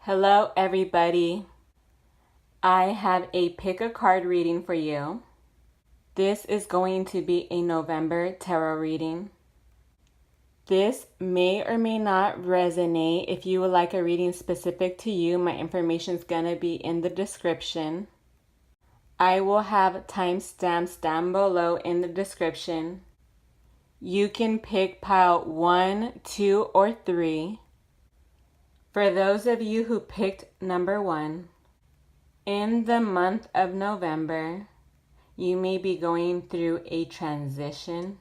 Hello, everybody. I have a pick a card reading for you. This is going to be a November tarot reading. This may or may not resonate. If you would like a reading specific to you, my information is going to be in the description. I will have timestamps down below in the description. You can pick pile 1, 2, or 3. For those of you who picked number 1, in the month of November, you may be going through a transition.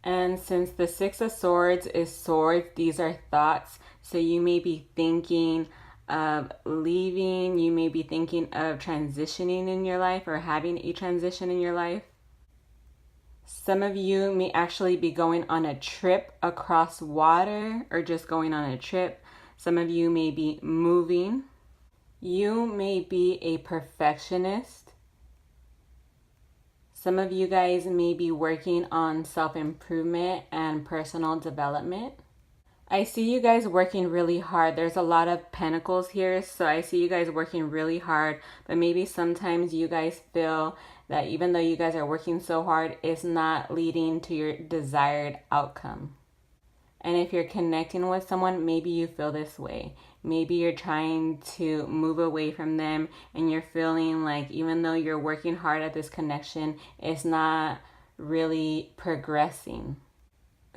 And since the Six of Swords is swords, these are thoughts. So you may be thinking of leaving, you may be thinking of transitioning in your life or having a transition in your life. Some of you may actually be going on a trip across water or just going on a trip. Some of you may be moving. You may be a perfectionist. Some of you guys may be working on self-improvement and personal development. I see you guys working really hard. There's a lot of pentacles here, so I see you guys working really hard, but maybe sometimes you guys feel that even though you guys are working so hard, it's not leading to your desired outcome. And if you're connecting with someone, maybe you feel this way. Maybe you're trying to move away from them and you're feeling like even though you're working hard at this connection, it's not really progressing.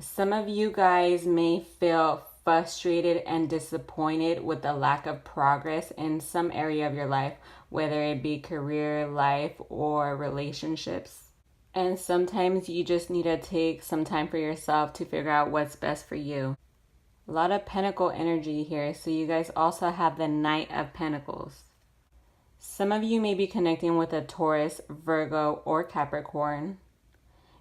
Some of you guys may feel frustrated and disappointed with the lack of progress in some area of your life, whether it be career, life, or relationships. And sometimes you just need to take some time for yourself to figure out what's best for you. A lot of Pentacle energy here, so you guys also have the Knight of Pentacles. Some of you may be connecting with a Taurus, Virgo, or Capricorn.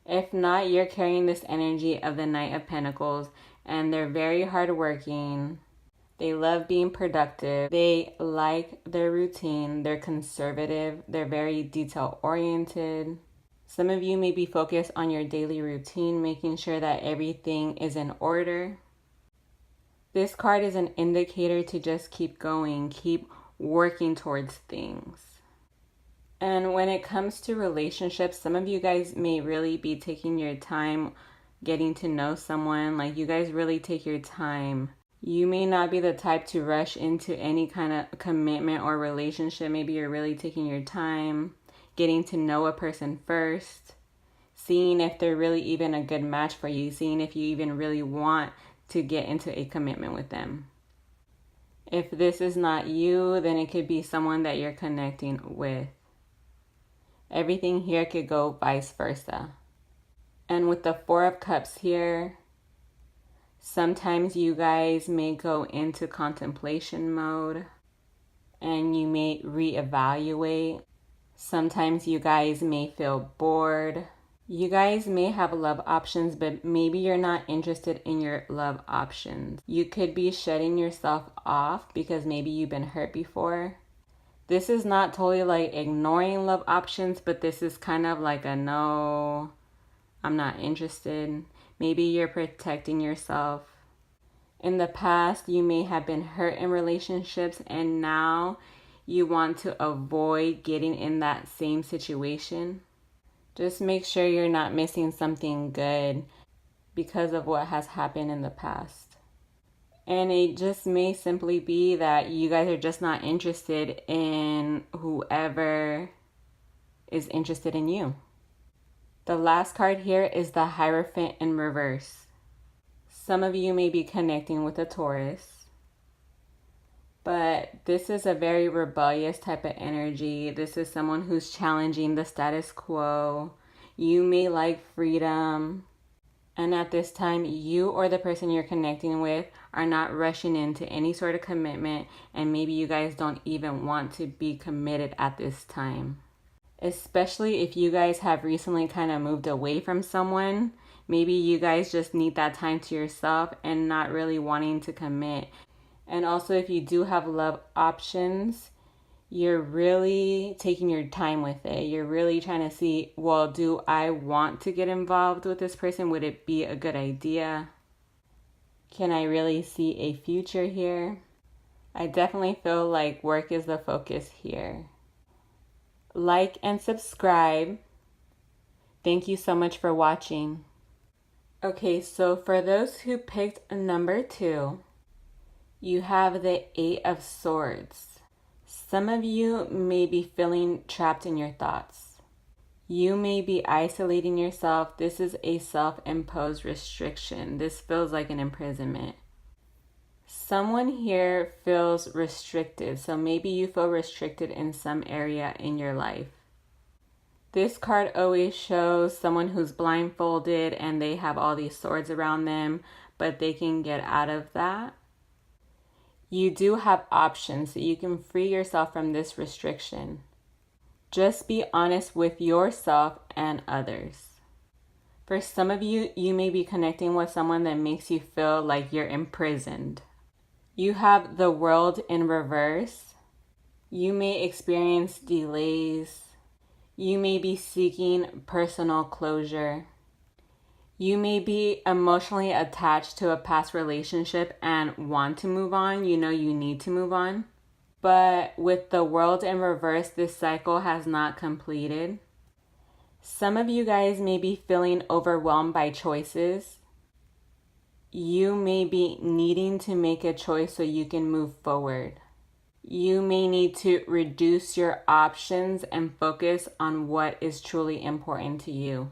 If not, you're carrying this energy of the Knight of Pentacles, and they're very hardworking. They love being productive. They like their routine. They're conservative. They're very detail-oriented. Some of you may be focused on your daily routine, making sure that everything is in order. This card is an indicator to just keep going, keep working towards things. And when it comes to relationships, some of you guys may really be taking your time getting to know someone. Like, you guys really take your time. You may not be the type to rush into any kind of commitment or relationship. Maybe you're really taking your time, getting to know a person first, seeing if they're really even a good match for you, seeing if you even really want to get into a commitment with them. If this is not you, then it could be someone that you're connecting with. Everything here could go vice versa. And with the Four of Cups here, sometimes you guys may go into contemplation mode and you may reevaluate. Sometimes you guys may feel bored. You guys may have love options, but maybe you're not interested in your love options. You could be shutting yourself off because maybe you've been hurt before. This is not totally like ignoring love options, but this is kind of like a no, I'm not interested. Maybe you're protecting yourself. In the past, you may have been hurt in relationships and now you want to avoid getting in that same situation. Just make sure you're not missing something good because of what has happened in the past. And it just may simply be that you guys are just not interested in whoever is interested in you. The last card here is the Hierophant in reverse. Some of you may be connecting with a Taurus. But this is a very rebellious type of energy. This is someone who's challenging the status quo. You may like freedom. And at this time, you or the person you're connecting with are not rushing into any sort of commitment. And maybe you guys don't even want to be committed at this time. Especially if you guys have recently kind of moved away from someone. Maybe you guys just need that time to yourself and not really wanting to commit. And also, if you do have love options, you're really taking your time with it. You're really trying to see, well, do I want to get involved with this person? Would it be a good idea? Can I really see a future here? I definitely feel like work is the focus here. Like and subscribe. Thank you so much for watching. Okay, so for those who picked number 2, you have the 8 of Swords. Some of you may be feeling trapped in your thoughts. You may be isolating yourself. This is a self-imposed restriction. This feels like an imprisonment. Someone here feels restricted, so maybe you feel restricted in some area in your life. This card always shows someone who's blindfolded and they have all these swords around them, but they can get out of that. You do have options so you can free yourself from this restriction. Just be honest with yourself and others. For some of you, you may be connecting with someone that makes you feel like you're imprisoned. You have the World in reverse. You may experience delays. You may be seeking personal closure. You may be emotionally attached to a past relationship and want to move on. You know you need to move on. But with the World in reverse, this cycle has not completed. Some of you guys may be feeling overwhelmed by choices. You may be needing to make a choice so you can move forward. You may need to reduce your options and focus on what is truly important to you.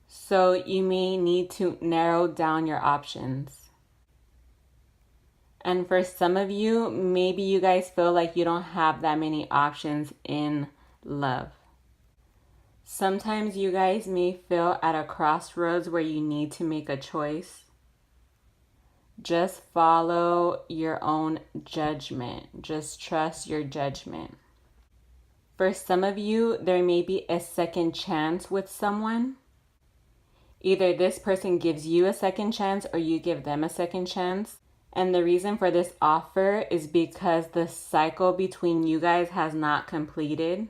So you may need to narrow down your options. And for some of you, maybe you guys feel like you don't have that many options in love. Sometimes you guys may feel at a crossroads where you need to make a choice. Just follow your own judgment. Just trust your judgment. For some of you, there may be a second chance with someone. Either this person gives you a second chance or you give them a second chance. And the reason for this offer is because the cycle between you guys has not completed.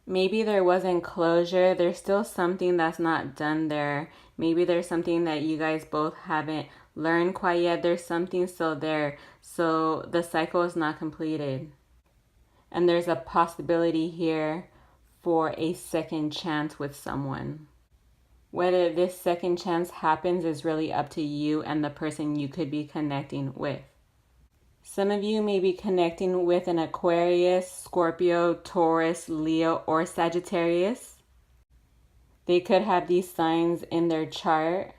Maybe there wasn't closure. There's still something that's not done there. Maybe there's something that you guys both haven't learned quite yet. There's something still there. So the cycle is not completed. And there's a possibility here for a second chance with someone. Whether this second chance happens is really up to you and the person you could be connecting with. Some of you may be connecting with an Aquarius, Scorpio, Taurus, Leo, or Sagittarius. They could have these signs in their chart,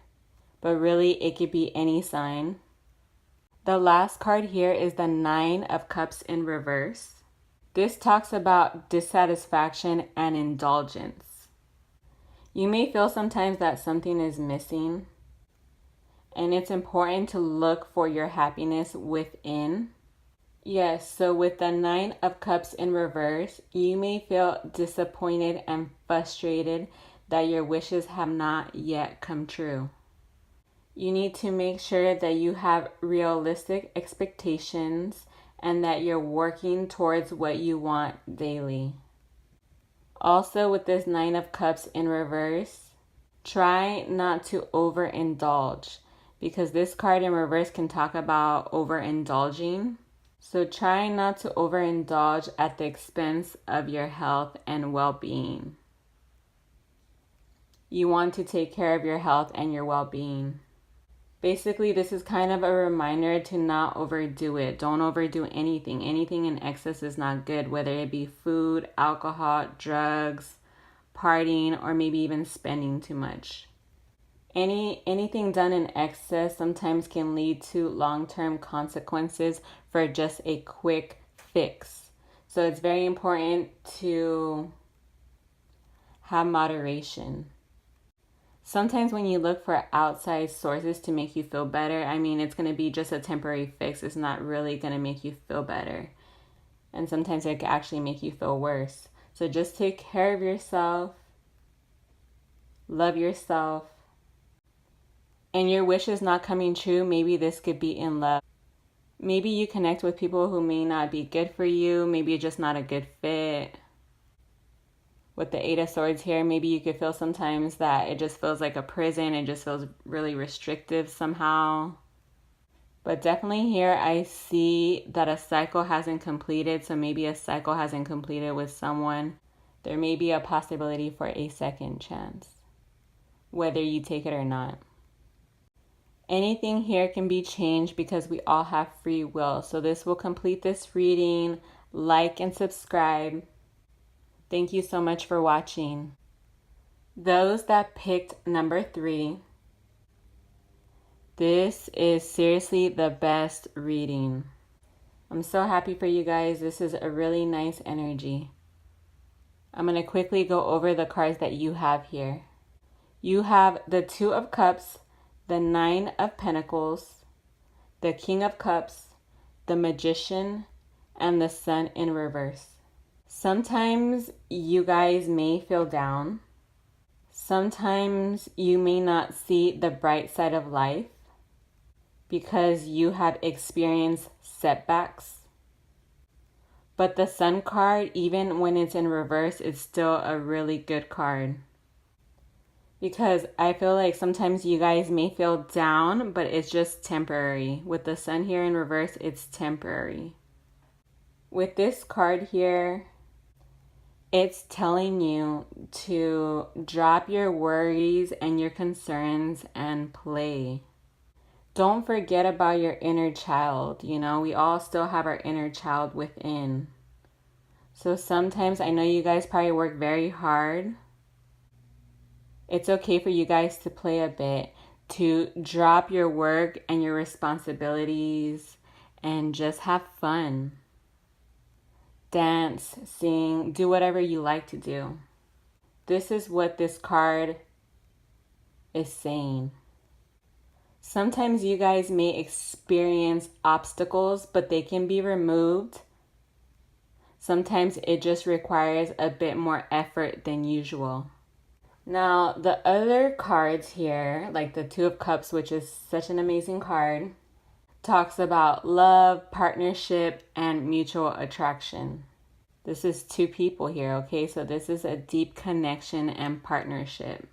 but really it could be any sign. The last card here is the 9 of Cups in reverse. This talks about dissatisfaction and indulgence. You may feel sometimes that something is missing, and it's important to look for your happiness within. Yes, so with the 9 of Cups in reverse, you may feel disappointed and frustrated that your wishes have not yet come true. You need to make sure that you have realistic expectations and that you're working towards what you want daily. Also, with this 9 of Cups in reverse, try not to overindulge because this card in reverse can talk about overindulging. So try not to overindulge at the expense of your health and well-being. You want to take care of your health and your well-being. Basically, this is kind of a reminder to not overdo it. Don't overdo anything. Anything in excess is not good, whether it be food, alcohol, drugs, partying, or maybe even spending too much. Anything done in excess sometimes can lead to long-term consequences for just a quick fix. So it's very important to have moderation. Sometimes when you look for outside sources to make you feel better, it's going to be just a temporary fix. It's not really going to make you feel better. And sometimes it can actually make you feel worse. So just take care of yourself. Love yourself. And your wish is not coming true. Maybe this could be in love. Maybe you connect with people who may not be good for you. Maybe you're just not a good fit. With the 8 of Swords here, maybe you could feel sometimes that it just feels like a prison. It just feels really restrictive somehow. But definitely here I see that a cycle hasn't completed. So maybe a cycle hasn't completed with someone. There may be a possibility for a second chance, whether you take it or not. Anything here can be changed because we all have free will. So this will complete this reading. Like and subscribe. Thank you so much for watching. Those that picked number 3, this is seriously the best reading. I'm so happy for you guys. This is a really nice energy. I'm going to quickly go over the cards that you have here. You have the 2 of Cups, the 9 of Pentacles, the King of Cups, the Magician, and the Sun in reverse. Sometimes you guys may feel down. Sometimes you may not see the bright side of life because you have experienced setbacks. But the Sun card, even when it's in reverse, is still a really good card. Because I feel like sometimes you guys may feel down, but it's just temporary. With the Sun here in reverse, it's temporary. With this card here, it's telling you to drop your worries and your concerns and play. Don't forget about your inner child. You know, we all still have our inner child within. So sometimes I know you guys probably work very hard. It's okay for you guys to play a bit, to drop your work and your responsibilities and just have fun. Dance, sing, do whatever you like to do. This is what this card is saying. Sometimes you guys may experience obstacles, but they can be removed. Sometimes it just requires a bit more effort than usual. Now, the other cards here, like the 2 of Cups, which is such an amazing card, talks about love, partnership, and mutual attraction. This is 2 people here, okay? So this is a deep connection and partnership.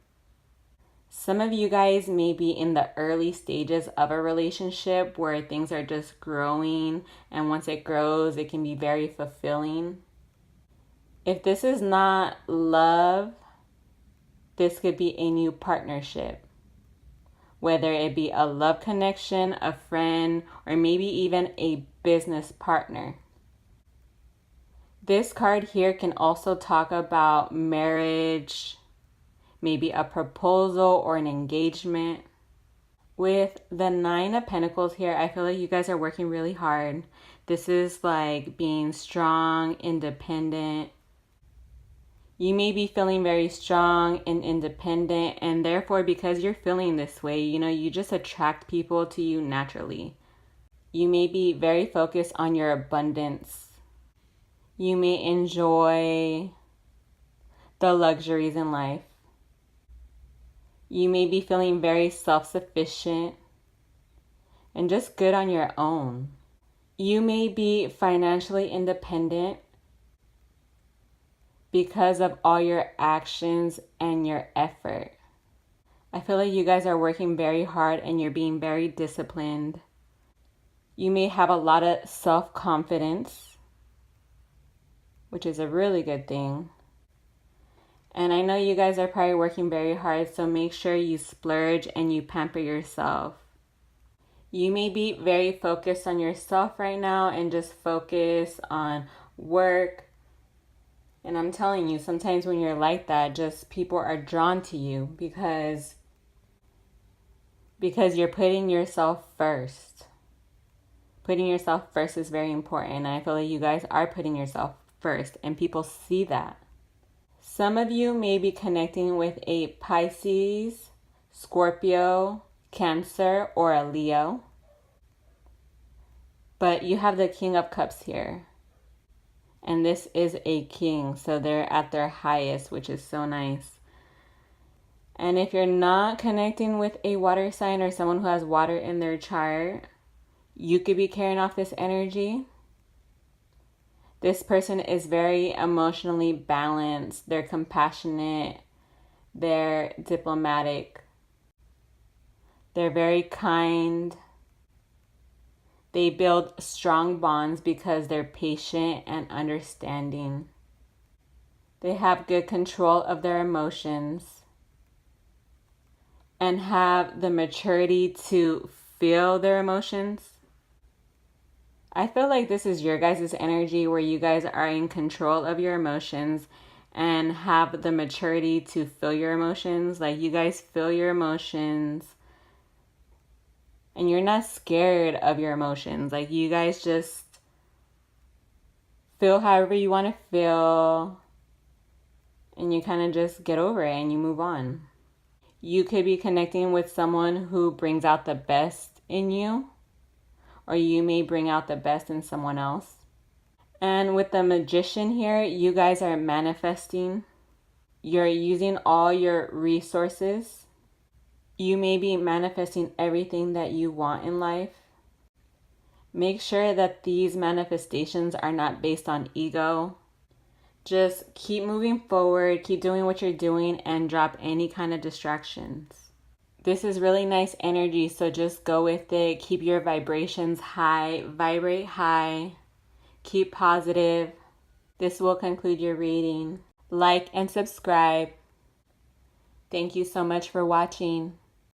Some of you guys may be in the early stages of a relationship where things are just growing, and once it grows, it can be very fulfilling. If this is not love, this could be a new partnership. Whether it be a love connection, a friend, or maybe even a business partner. This card here can also talk about marriage, maybe a proposal or an engagement. With the 9 of Pentacles here, I feel like you guys are working really hard. This is like being strong, independent. You may be feeling very strong and independent, and therefore because you're feeling this way, you just attract people to you naturally. You may be very focused on your abundance. You may enjoy the luxuries in life. You may be feeling very self-sufficient and just good on your own. You may be financially independent because of all your actions and your effort. I feel like you guys are working very hard and you're being very disciplined. You may have a lot of self-confidence, which is a really good thing. And I know you guys are probably working very hard, so make sure you splurge and you pamper yourself. You may be very focused on yourself right now and just focus on work. And I'm telling you, sometimes when you're like that, just people are drawn to you because you're putting yourself first. Putting yourself first is very important. And I feel like you guys are putting yourself first and people see that. Some of you may be connecting with a Pisces, Scorpio, Cancer, or a Leo. But you have the King of Cups here. And this is a king, so they're at their highest, which is so nice. And if you're not connecting with a water sign or someone who has water in their chart, you could be carrying off this energy. This person is very emotionally balanced. They're compassionate. They're diplomatic. They're very kind. They build strong bonds because they're patient and understanding. They have good control of their emotions and have the maturity to feel their emotions. I feel like this is your guys' energy where you guys are in control of your emotions and have the maturity to feel your emotions. Like, you guys feel your emotions and you're not scared of your emotions. Like, you guys just feel however you want to feel and you kind of just get over it and you move on. You could be connecting with someone who brings out the best in you, or you may bring out the best in someone else. And with the Magician here, you guys are manifesting. You're using all your resources. You may be manifesting everything that you want in life. Make sure that these manifestations are not based on ego. Just keep moving forward, keep doing what you're doing, and drop any kind of distractions. This is really nice energy, so just go with it. Keep your vibrations high, vibrate high, keep positive. This will conclude your reading. Like and subscribe. Thank you so much for watching.